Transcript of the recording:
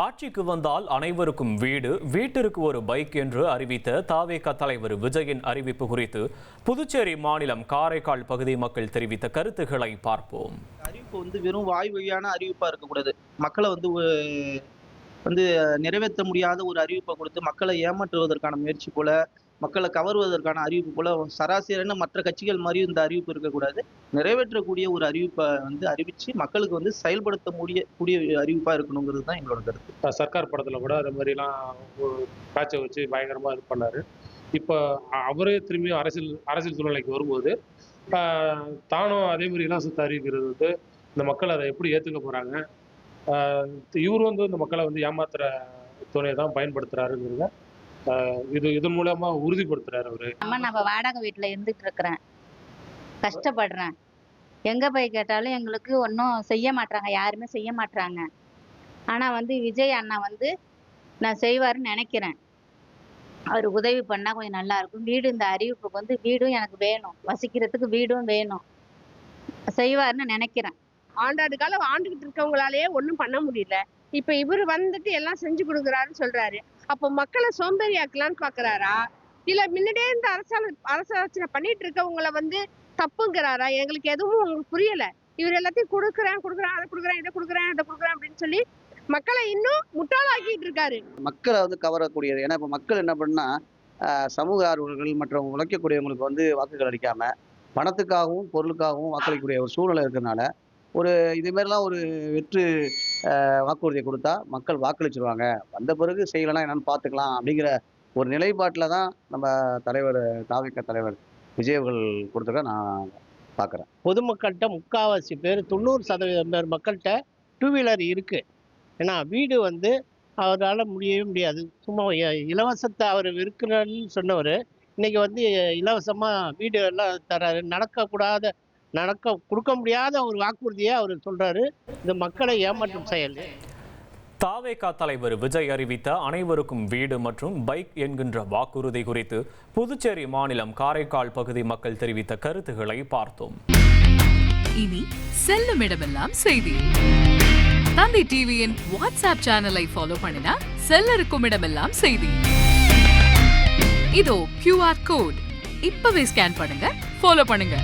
ஆட்சிக்கு வந்தால் அனைவருக்கும் வீடு, வீட்டிற்கு ஒரு பைக் என்று அறிவித்த தவேக தலைவர் விஜயின் அறிவிப்பு குறித்து புதுச்சேரி மாநிலம் காரைக்கால் பகுதி மக்கள் தெரிவித்த கருத்துக்களை பார்ப்போம். அறிவிப்பு வெறும் வாய் வழியான அறிவிப்பா இருக்கக்கூடாது. மக்களை நிறைவேற்ற முடியாத ஒரு அறிவிப்பை கொடுத்து மக்களை ஏமாற்றுவதற்கான முயற்சி போல, மக்களை கவருவதற்கான அறிவிப்பு போல சராசரியான மற்ற கட்சிகள் மாதிரி இந்த அறிவிப்பு இருக்கக்கூடாது. நிறைவேற்றக்கூடிய ஒரு அறிவிப்பை அறிவிச்சு மக்களுக்கு செயல்படுத்த கூடிய அறிவிப்பா இருக்கணுங்கிறது தான் எங்களோட கருத்து. சர்க்கார் படத்துல கூட அது மாதிரிலாம் ஒரு காட்சை வச்சு பயங்கரமா இது பண்ணாரு. இப்போ அவரே திரும்பியும் அரசியல் சூழ்நிலைக்கு வரும்போது தானும் அதே மாதிரி இலவசத்தை அறிவிக்கிறது இந்த மக்கள் அதை எப்படி ஏத்துக்க போறாங்க, இவர் இந்த மக்களை ஏமாத்துற துணையை தான் பயன்படுத்துறாருங்கிறத இதன் மூலமா உறுதிப்படுத்துறாரு அவரு. நம்ம வாடகை வீட்டுல இருந்துட்டு இருக்கிறேன், கஷ்டப்படுறேன். எங்க போய் கேட்டாலும் எங்களுக்கு ஒன்றும் செய்ய மாட்டாங்க, யாருமே செய்ய மாட்டாங்க. ஆனா விஜய் அண்ணா நான் செய்வாருன்னு நினைக்கிறேன். அவர் உதவி பண்ணா கொஞ்சம் நல்லா இருக்கும். வீடு இந்த அறிவிப்புக்கு வீடும் எனக்கு வேணும், வசிக்கிறதுக்கு வீடும் வேணும், செய்வாருன்னு நினைக்கிறேன். ஆண்டாண்டு காலம் ஆண்டுகிட்டு இருக்கவங்களாலேயே ஒன்றும் பண்ண முடியல. இப்ப இவர் எல்லாம் செஞ்சு கொடுக்குறாருன்னு சொல்றாரு. அப்போ மக்களை சோம்பேறி ஆக்கலான்னு பாக்குறாரா, இல்ல முன்னாடியே இந்த அரசாட்சி பண்ணிட்டு இருக்கவங்கள தப்புங்கிறாரா? எங்களுக்கு எதுவும் உங்களுக்கு புரியல. இவர் எல்லாத்தையும் கொடுக்குறேன் அதை கொடுக்குறேன் இதை கொடுக்குறேன் அப்படின்னு சொல்லி மக்களை இன்னும் முட்டாளாக்கிட்டு இருக்காரு. மக்களை கவரக்கூடியது. ஏன்னா இப்ப மக்கள் என்ன பண்ணா, சமூக ஆர்வலர்கள் மற்றும் உழைக்கக்கூடியவங்களுக்கு வாக்குகள் அளிக்காம பணத்துக்காகவும் பொருளுக்காகவும் வாக்களிக்கக்கூடிய ஒரு சூழ்நிலை இருக்கிறதுனால இது மாதிரிலாம் ஒரு வெற்று வாக்குறுதியை கொடுத்தா மக்கள் வாக்களிச்சிருவாங்க, வந்த பிறகு செய்யலாம் என்னன்னு பார்த்துக்கலாம் அப்படிங்கிற ஒரு நிலைப்பாட்டில் தான் நம்ம தலைவர் தவேக தலைவர் விஜய் அவர்கள் கொடுத்துருக்க நான் பார்க்குறேன். பொதுமக்கள்கிட்ட 3/4 பேர் 90% பேர் மக்கள்கிட்ட 2 வீலர் இருக்கு. ஏன்னா வீடு அவரால் முடியவே முடியாது. சும்மா இலவசத்தை அவர் இருக்கிறன்னு சொன்னவர் இன்னைக்கு இலவசமாக வீடு எல்லாம் தராரு. கொடுக்க முடியாத ஒரு வாக்குறுதியை அவர் சொல்றாரு. இந்த மக்களை ஏமாற்றும் செயல். தவேக தலைவர் விஜய் அறிவித்த அனைவருக்கும் வீடு மற்றும் பைக் என்கின்ற வாக்குறுதி குறித்து புதுச்சேரி மாநிலம் காரைக்கால் பகுதி மக்கள் தெரிவித்த கருத்துக்களை பார்த்தோம். இனி செல்லும் இடமெல்லாம் செய்தி. தந்தி டிவியின் வாட்ஸ்அப் சேனலை ஃபாலோ பண்ணினா செல்லருக்கும் இடமெல்லாம் செய்தி. இதோ QR கோட் இப்பவே ஸ்கேன் பண்ணுங்க, ஃபாலோ பண்ணுங்க.